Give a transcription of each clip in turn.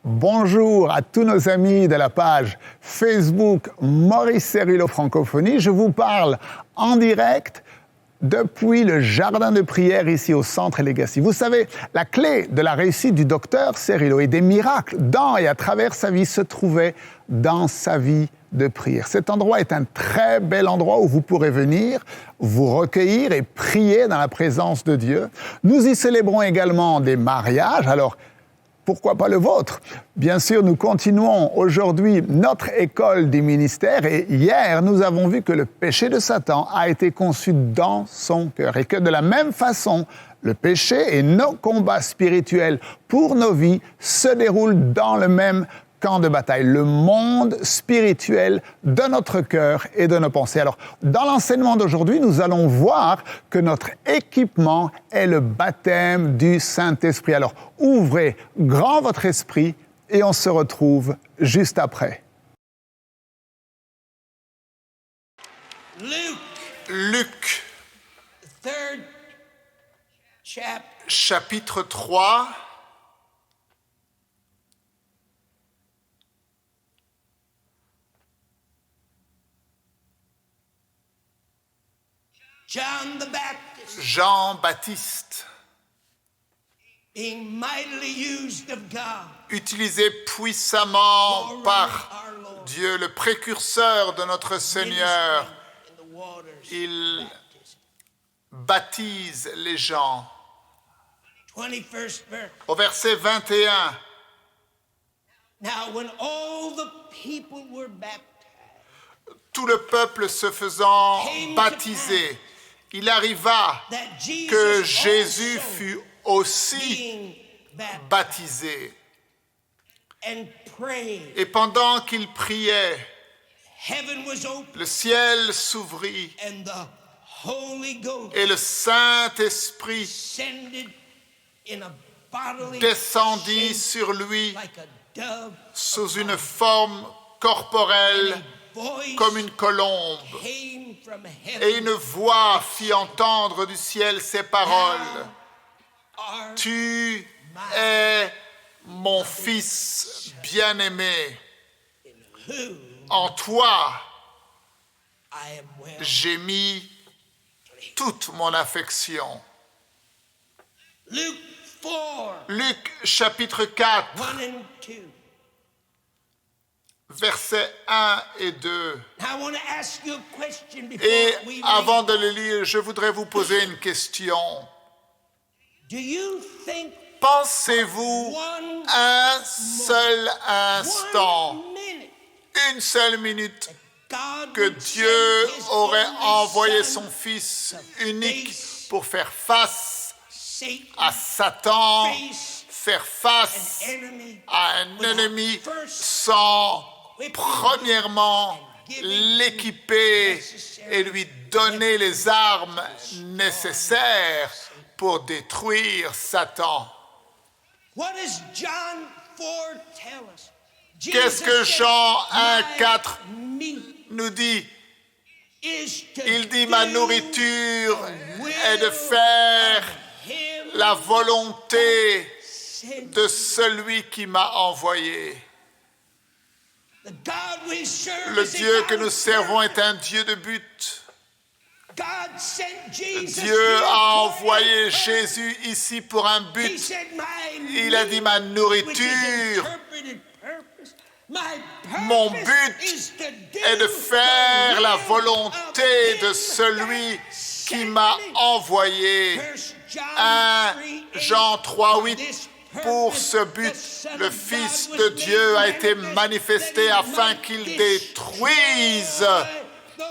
Bonjour à tous nos amis de la page Facebook Maurice Cerullo Francophonie. Je vous parle en direct depuis le jardin de prière ici au Centre Legacy. Vous savez, la clé de la réussite du docteur Cerullo et des miracles dans et à travers sa vie se trouvait dans sa vie de prière. Cet endroit est un très bel endroit où vous pourrez venir, vous recueillir et prier dans la présence de Dieu. Nous y célébrons également des mariages. Alors, pourquoi pas le vôtre? Bien sûr, nous continuons aujourd'hui notre école des ministères et hier, nous avons vu que le péché de Satan a été conçu dans son cœur et que de la même façon, le péché et nos combats spirituels pour nos vies se déroulent dans le même camp de bataille, le monde spirituel de notre cœur et de nos pensées. Alors, dans l'enseignement d'aujourd'hui, nous allons voir que notre équipement est le baptême du Saint-Esprit. Alors, ouvrez grand votre esprit et on se retrouve juste après. Luc, chapitre 3, Jean-Baptiste, utilisé puissamment par Dieu, le précurseur de notre Seigneur, il baptise les gens. Au verset 21, tout le peuple se faisant baptiser, il arriva que Jésus fut aussi baptisé. Et pendant qu'il priait, le ciel s'ouvrit et le Saint-Esprit descendit sur lui sous une forme corporelle comme une colombe. Et une voix fit entendre du ciel ces paroles. Tu es mon fils bien-aimé. En toi, j'ai mis toute mon affection. Luc chapitre 4, versets 1 et 2. Et avant de le lire, je voudrais vous poser une question. Pensez-vous un seul instant, une seule minute, que Dieu aurait envoyé son Fils unique pour faire face à Satan, faire face à un ennemi sans, premièrement, l'équiper et lui donner les armes nécessaires pour détruire Satan? Qu'est-ce que Jean 1,4 nous dit? Il dit, ma nourriture est de faire la volonté de celui qui m'a envoyé. Le Dieu que nous servons est un Dieu de but. Dieu a envoyé Jésus ici pour un but. Il a dit, ma nourriture, mon but est de faire la volonté de celui qui m'a envoyé. 1 Jean 3,8. Pour ce but, le Fils de Dieu a été manifesté afin qu'il détruise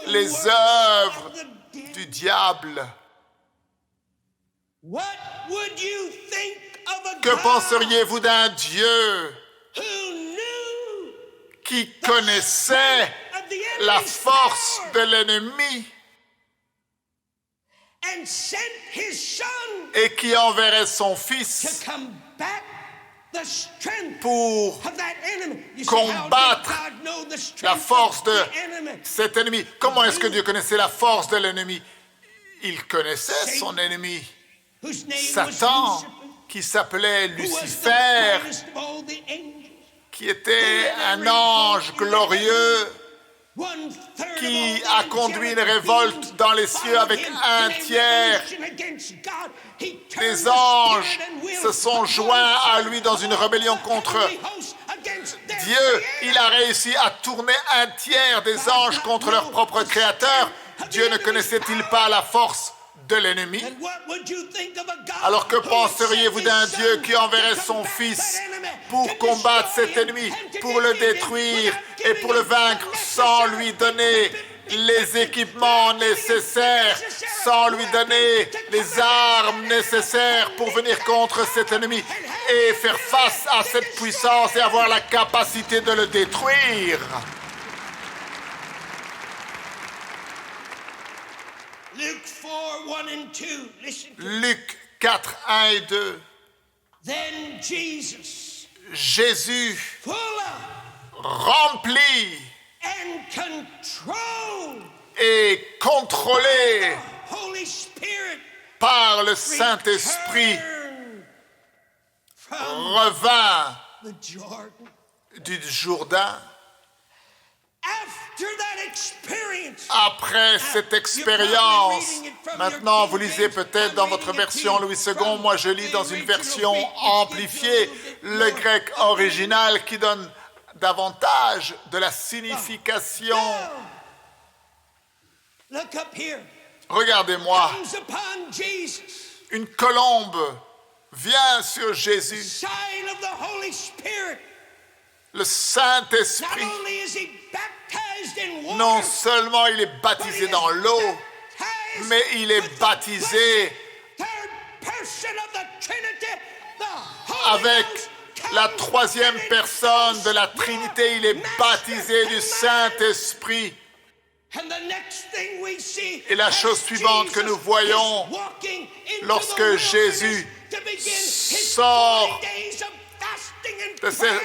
les œuvres du diable. Que penseriez-vous d'un Dieu qui connaissait la force de l'ennemi et qui enverrait son Fils pour combattre la force de cet ennemi? Comment est-ce que Dieu connaissait la force de l'ennemi? Il connaissait son ennemi, Satan, qui s'appelait Lucifer, qui était un ange glorieux, qui a conduit une révolte dans les cieux avec un tiers des anges se sont joints à lui dans une rébellion contre Dieu. Il a réussi à tourner un tiers des anges contre leur propre créateur. Dieu ne connaissait-il pas la force de l'ennemi? Alors que penseriez-vous d'un Dieu qui enverrait son Fils pour combattre cet ennemi, pour le détruire et pour le vaincre sans lui donner les équipements nécessaires, sans lui donner les armes nécessaires pour venir contre cet ennemi et faire face à cette puissance et avoir la capacité de le détruire? Luc 4, 1 et 2. Jésus, rempli et contrôlé par le Saint-Esprit, revint du Jourdain. Après cette expérience, maintenant vous lisez peut-être dans votre version Louis II, moi je lis dans une version amplifiée, le grec original qui donne davantage de la signification. Regardez-moi, une colombe vient sur Jésus. Le Saint-Esprit, non seulement il est baptisé dans l'eau, mais il est baptisé avec la troisième personne de la Trinité. Il est baptisé du Saint-Esprit. Et la chose suivante que nous voyons lorsque Jésus sort de cette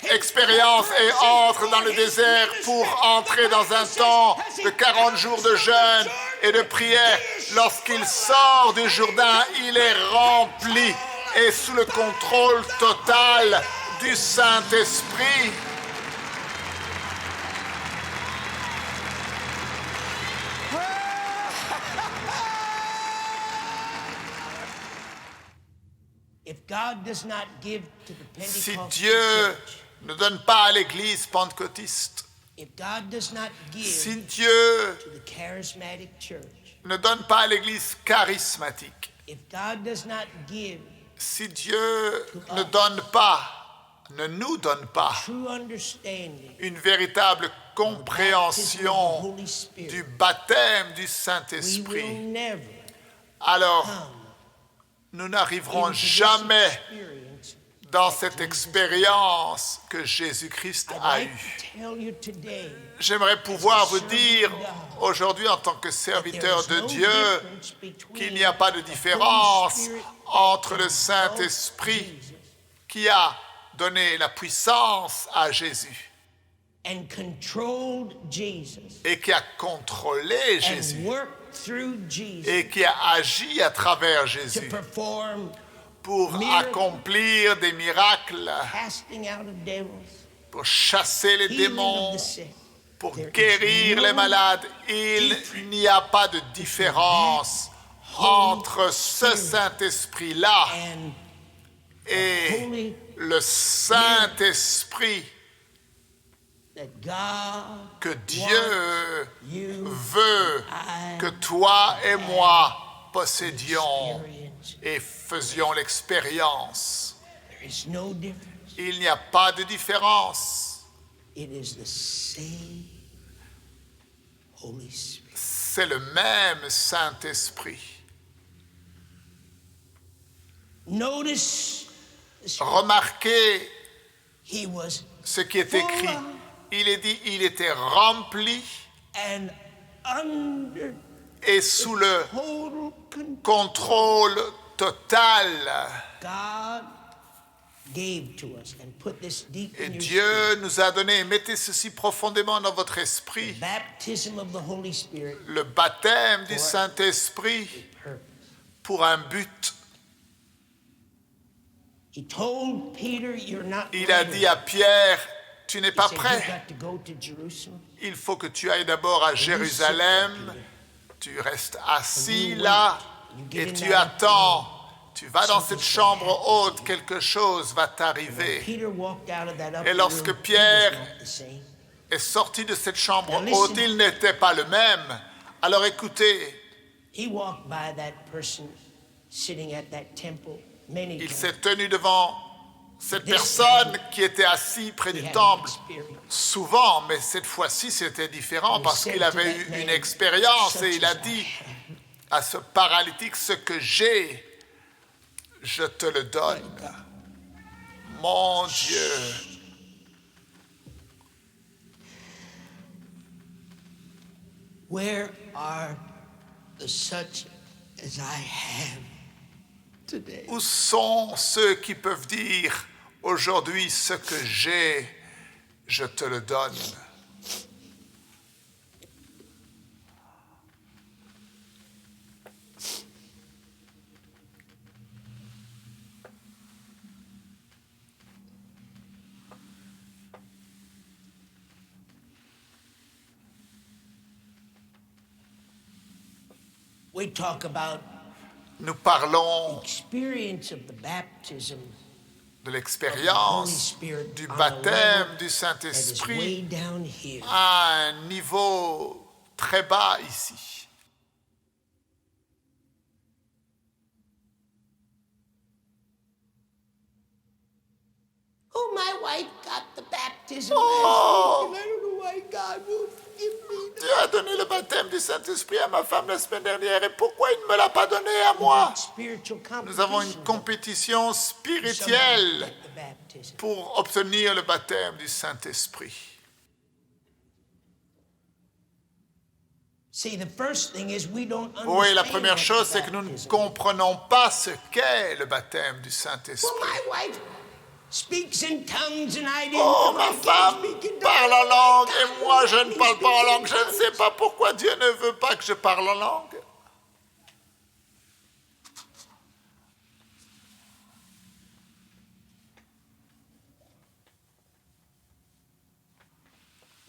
expérience et entre dans le désert pour entrer dans un temps de 40 jours de jeûne et de prière. Lorsqu'il sort du Jourdain, il est rempli et sous le contrôle total du Saint-Esprit. Si Dieu ne donne pas à l'Église pentecôtiste, si Dieu ne donne pas à l'Église charismatique, si Dieu ne nous donne pas une véritable compréhension du baptême du Saint-Esprit, alors nous n'arriverons jamais dans cette expérience que Jésus-Christ a eue. J'aimerais pouvoir vous dire aujourd'hui en tant que serviteur de Dieu qu'il n'y a pas de différence entre le Saint-Esprit qui a donné la puissance à Jésus et qui a contrôlé Jésus et qui a agi à travers Jésus pour accomplir des miracles, pour chasser les démons, pour guérir les malades. Il n'y a pas de différence entre ce Saint-Esprit-là et le Saint-Esprit que Dieu veut que toi et moi possédions et faisions l'expérience. Il n'y a pas de différence. C'est le même Saint-Esprit. Remarquez ce qui est écrit. Il est dit, il était rempli et sous le contrôle total. Et Dieu nous a donné, mettez ceci profondément dans votre esprit, le baptême du Saint-Esprit pour un but. He told Peter, "You're not Il a ready." dit à Pierre, tu n'es He pas said, prêt. "You got to go to Jerusalem. Il faut que tu ailles d'abord à Jérusalem. Tu restes assis là et tu attends. Tu vas dans cette chambre haute, quelque chose va t'arriver. Peter walked out of that Et upper lorsque room, he was Pierre not the same. est sorti de cette chambre haute, il n'était pas le même. Alors écoutez, He walked by that person sitting at that temple many il times. s'est tenu devant cette personne qui était assise près He du had an temple experience. souvent, mais cette fois-ci c'était différent parce qu'il avait eu une expérience et il a dit à ce paralytique, ce que j'ai, je te le donne. Mon Dieu. Where are the such as I have today? Où sont ceux qui peuvent dire aujourd'hui ce que j'ai, je te le donne? We talk about Nous parlons experience of the baptism de of the Holy l'expérience Spirit du on a baptême level du that is way Saint-Esprit down here. à un niveau très bas ici. Oh, my wife got the baptism Oh. last week, and I don't know why God won't give me Dieu a donné le baptême du Saint-Esprit à ma femme la semaine dernière et pourquoi il ne me l'a pas donné à moi? that spiritual Nous avons une competition competition. Somebody spirituelle get the baptism. pour obtenir le baptême du Saint-Esprit. See, the first thing is we don't Oui, la understand première what chose, the c'est que nous ne baptism is. comprenons pas ce qu'est le baptême du Well, Saint-Esprit. my wife speaks in tongues and I didn't Oh, know ma I can't femme speak in tongues. parle en langue et God moi je won't ne let me parle pas en speak in langue. Je ne sais tongues. pas pourquoi Dieu ne veut pas que je parle en langue.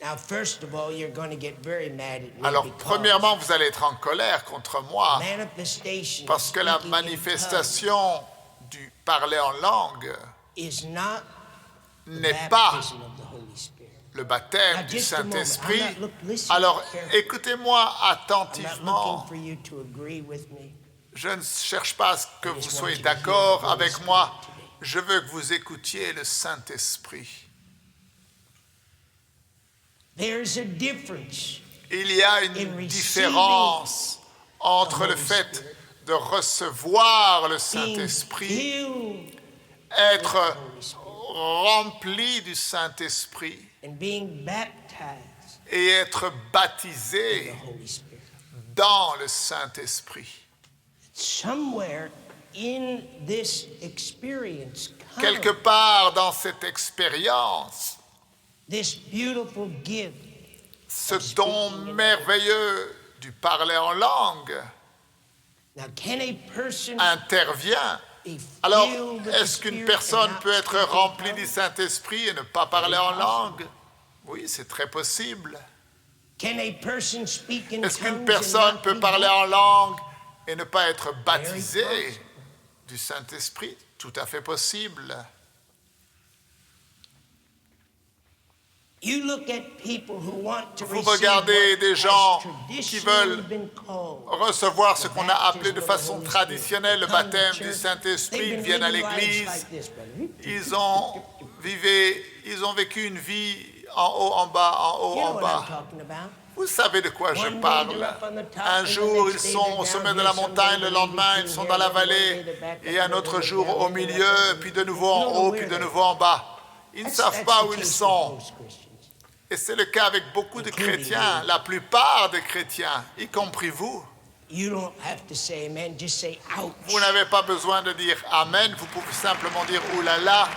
Now, first of all, you're going to get very mad at me Alors, because premièrement, vous allez être en colère contre moi manifestation parce que la speaking in tongues manifestation du parler en langue is not the n'est pas baptism of the Holy Spirit. le baptême Now, du just a moment. Saint-Esprit. I'm not listen Alors, carefully. écoutez-moi I'm not attentivement. looking for you to agree with me. Je ne cherche pas à ce que I vous just soyez want you to hear d'accord the Holy avec Spirit moi. today. Je veux que vous écoutiez le Saint-Esprit. There's a difference Il y a in une receiving différence entre le Holy fait Spirit, de recevoir le being Saint-Esprit, filled être with the Holy Spirit, rempli du Saint-Esprit and being baptized et être in baptisé the Holy Spirit. dans le Saint-Esprit. Somewhere in this experience Quelque comes part dans cette expérience, this beautiful gift. ce don merveilleux du parler en langue Now, can a person intervient. be Alors, filled with the est-ce qu'une Spirit personne and not peut être speak in remplie tongues? du Saint-Esprit et ne pas parler en langue? Oui, c'est très possible. Can a person speak in Est-ce qu'une tongues personne and not peut be parler en langue et ne pas être Very baptisée possible. du Saint-Esprit? Tout à fait possible. You look at people who want to Vous receive regardez what des has gens qui traditionally veulent been called Recevoir ce the qu'on a appelé de baptism of the façon Holy traditionnelle le Spirit. They come to baptême du church, Saint-Esprit, they've ils been viennent à living lives l'église, like this, brother. ils ont vécu une vie en haut, en bas, en haut, You know en what I'm bas. talking about. Vous savez de quoi je One day parle. they're up on the top, Un and the jour, next ils day sont they're au down sommet de here, la someday montagne, le they're lendemain, between ils sont here dans la and one day vallée, they're back et up un there, autre they're jour down au here, they're milieu, up puis there. de nouveau en You don't know haut, where puis de they nouveau en bas. Ils ne savent That's pas the où ils case with sont. most Christians. Et c'est le cas avec beaucoup de Including chrétiens, you. la plupart des chrétiens, y compris vous. You don't have to say amen, just say ouch. Vous n'avez pas besoin de dire Amen, vous pouvez simplement dire Ouh là là.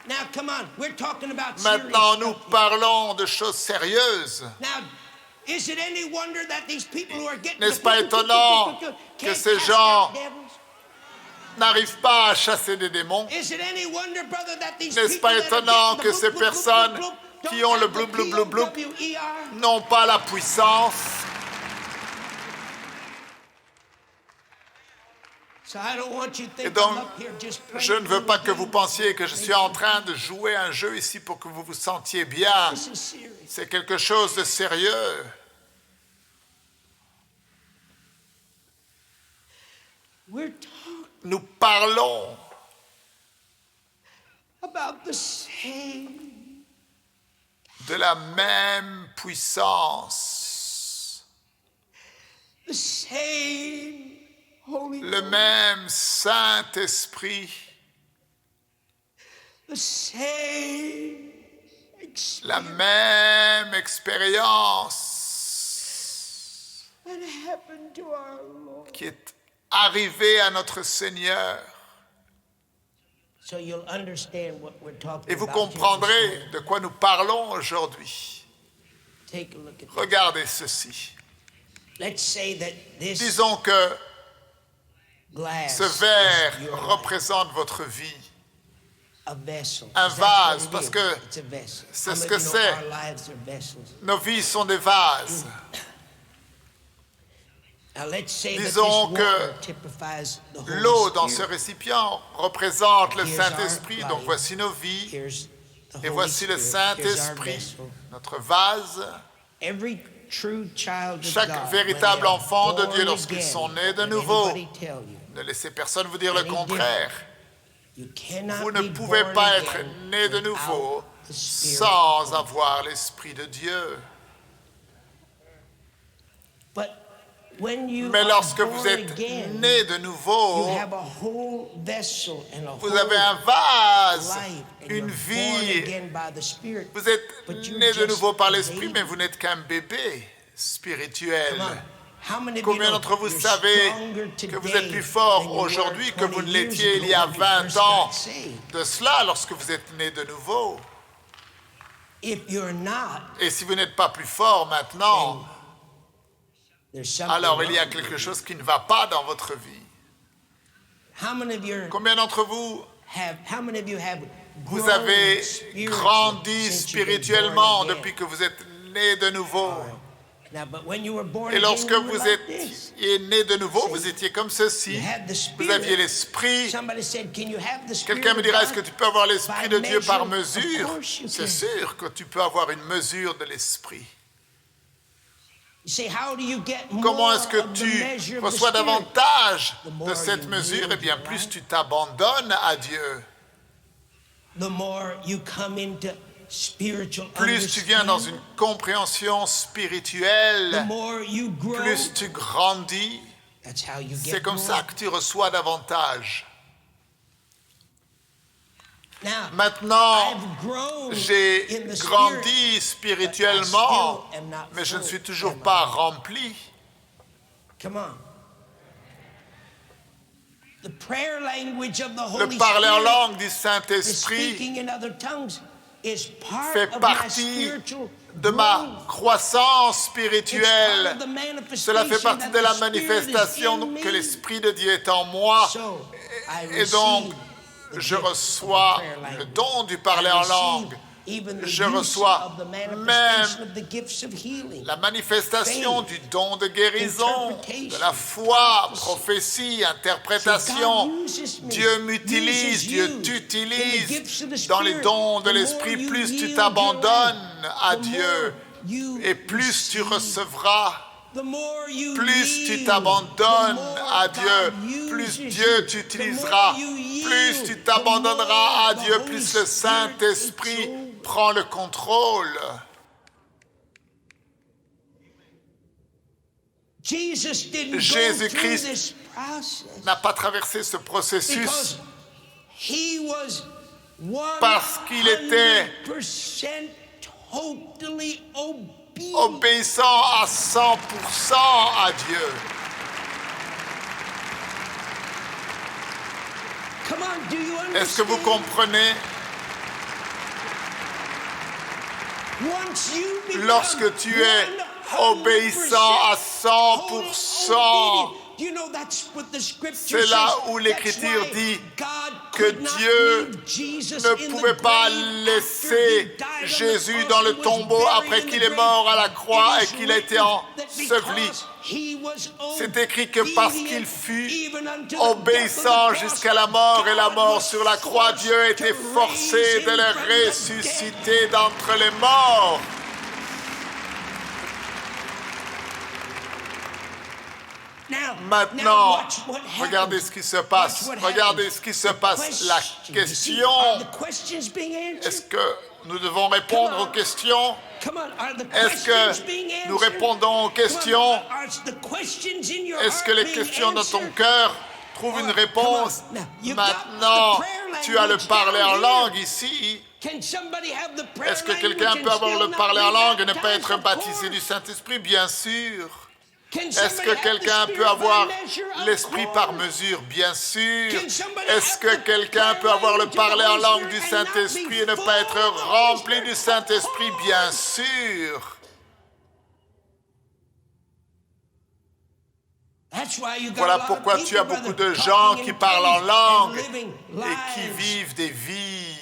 Now, come on, we're talking about Maintenant, serious nous stuff here. parlons de choses sérieuses. Now, is it any wonder that these people who are getting N'est-ce pas étonnant que ces gens n'arrivent pas à chasser des démons. N'est-ce pas étonnant que ces personnes qui ont le blou blou blou blou n'ont pas la puissance? Et donc, je ne veux pas que vous pensiez que je suis en train de jouer un jeu ici pour que vous vous sentiez bien. C'est quelque chose de sérieux. Nous parlons de la même puissance, le même Saint-Esprit, la même expérience qui est arrivée à notre Seigneur. Et vous comprendrez de quoi nous parlons aujourd'hui. Regardez ceci. Disons que ce verre représente votre vie. Un vase, parce que c'est ce que c'est. Nos vies sont des vases. Disons que l'eau dans ce récipient représente le Saint-Esprit. Donc voici nos vies et voici le Saint-Esprit, notre vase. Chaque véritable enfant de Dieu, lorsqu'ils sont nés de nouveau, ne laissez personne vous dire le contraire. Vous ne pouvez pas être né de nouveau sans avoir l'Esprit de Dieu. Mais lorsque vous êtes né de nouveau, vous avez un vase, une vie. Vous êtes né de nouveau par l'Esprit, mais vous n'êtes qu'un bébé spirituel. Combien d'entre vous savez que vous êtes plus fort aujourd'hui que vous ne l'étiez il y a 20 ans de cela lorsque vous êtes né de nouveau? Et si vous n'êtes pas plus fort maintenant, alors il y a quelque chose qui ne va pas dans votre vie. Combien d'entre vous avez grandi spirituellement depuis que vous êtes né de nouveau? Et lorsque vous étiez né de nouveau, vous étiez comme ceci. Vous aviez l'Esprit. Quelqu'un me dira, est-ce que tu peux avoir l'Esprit de Dieu par mesure? C'est sûr que tu peux avoir une mesure de l'Esprit. Comment est-ce que tu reçois davantage de cette mesure? Eh bien, plus tu t'abandonnes à Dieu. Plus tu viens dans une compréhension spirituelle, plus tu grandis. C'est comme ça que tu reçois davantage. Maintenant, j'ai grandi spirituellement, mais je ne suis toujours pas rempli. Le parler en langue du Saint-Esprit fait partie de ma croissance spirituelle. Cela fait partie de la manifestation que l'Esprit de Dieu est en moi. Et donc, je reçois le don du parler en langue. Je reçois même la manifestation du don de guérison, de la foi, prophétie, interprétation. Dieu m'utilise, Dieu t'utilise dans les dons de l'Esprit. Plus tu t'abandonnes à Dieu et plus tu recevras. Plus tu t'abandonnes à Dieu, plus Dieu t'utilisera. Plus tu t'abandonneras à Dieu, plus le Saint-Esprit prend le contrôle. Jésus-Christ n'a pas traversé ce processus parce qu'il était obéissant à 100% à Dieu. Est-ce que vous comprenez? Lorsque tu es obéissant à 100%, C'est là où l'Écriture dit que Dieu ne pouvait pas laisser Jésus dans le tombeau après qu'il est mort à la croix et qu'il a été enseveli. C'est écrit que parce qu'il fut obéissant jusqu'à la mort et la mort sur la croix, Dieu a été forcé de le ressusciter d'entre les morts. Maintenant, regardez ce qui se passe. Regardez ce qui se passe. La question, est-ce que nous devons répondre aux questions? Est-ce que nous répondons aux questions? Est-ce que les questions dans ton cœur trouvent une réponse? Maintenant, tu as le parler en langue ici. Est-ce que quelqu'un peut avoir le parler en langue et ne pas être baptisé du Saint-Esprit? Bien sûr. Est-ce que quelqu'un peut avoir l'esprit par mesure? Bien sûr. Est-ce que quelqu'un peut avoir le parler en langue du Saint-Esprit et ne pas être rempli du Saint-Esprit? Bien sûr. Voilà pourquoi tu as beaucoup de gens qui parlent en langue et qui vivent des vies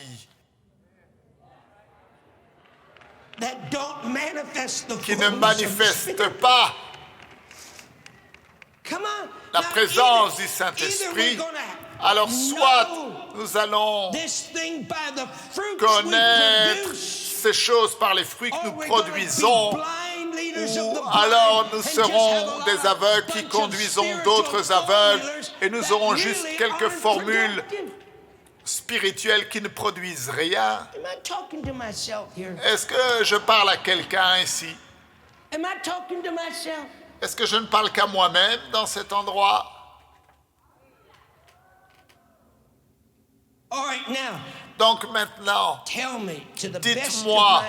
qui ne manifestent pas la présence du Saint-Esprit. Alors soit nous allons connaître ces choses par les fruits que nous produisons, ou alors nous serons des aveugles qui conduisons d'autres aveugles et nous aurons juste quelques formules spirituelles qui ne produisent rien. Est-ce que je parle à quelqu'un ici? Est-ce que je ne parle qu'à moi-même dans cet endroit? Donc maintenant, dites-moi,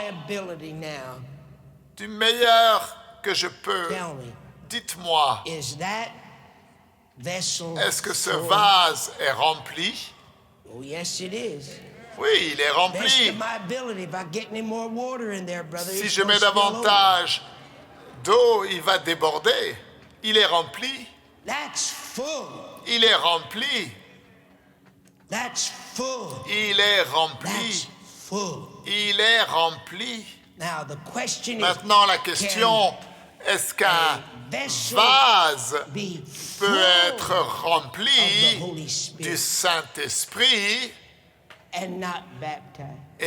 du meilleur que je peux, dites-moi, est-ce que ce vase est rempli? Oui, il est rempli. Si je mets davantage d'eau, il va déborder. Il est rempli. Il est rempli. Il est rempli. Il est rempli. Maintenant, la question, est-ce qu'un vase peut être rempli du Saint-Esprit et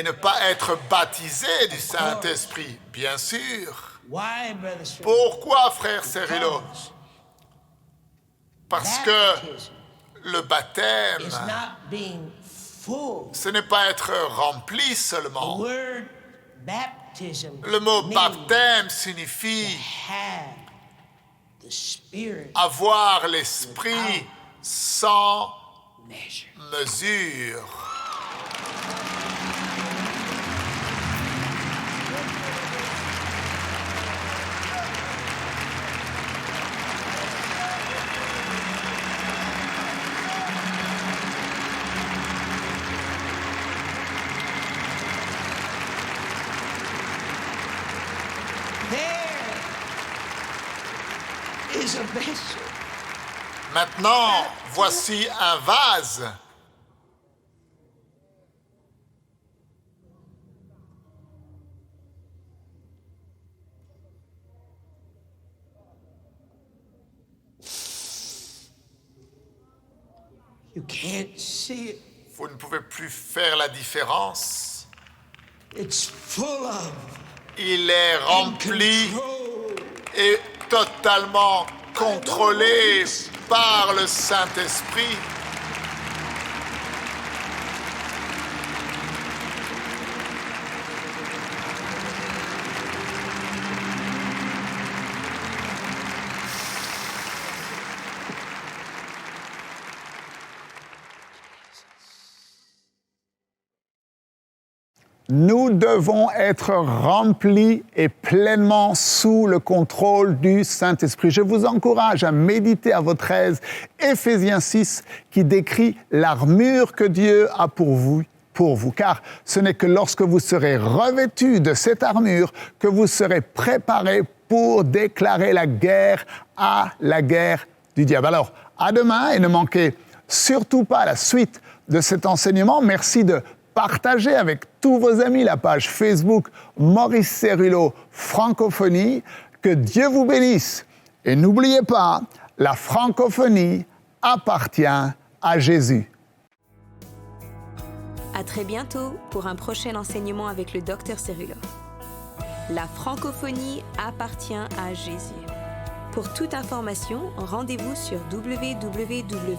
ne pas être baptisé du Saint-Esprit? Bien sûr. Pourquoi, frère Cerrillo? Parce que le baptême, ce n'est pas être rempli seulement. Le mot baptême signifie avoir l'esprit sans mesure. Maintenant, voici un vase. Vous ne pouvez plus faire la différence. Il est rempli et totalement contrôlé par le Saint-Esprit. Nous devons être remplis et pleinement sous le contrôle du Saint-Esprit. Je vous encourage à méditer à votre aise Éphésiens 6 qui décrit l'armure que Dieu a pour vous. Car ce n'est que lorsque vous serez revêtus de cette armure que vous serez préparés pour déclarer la guerre à la guerre du diable. Alors, à demain et ne manquez surtout pas la suite de cet enseignement. Merci de partager avec tous vos amis la page Facebook Maurice Cérulo Francophonie. Que Dieu vous bénisse. Et n'oubliez pas, la francophonie appartient à Jésus. À très bientôt pour un prochain enseignement avec le Dr Cérulo. La francophonie appartient à Jésus. Pour toute information, rendez-vous sur www.mcwe.fr.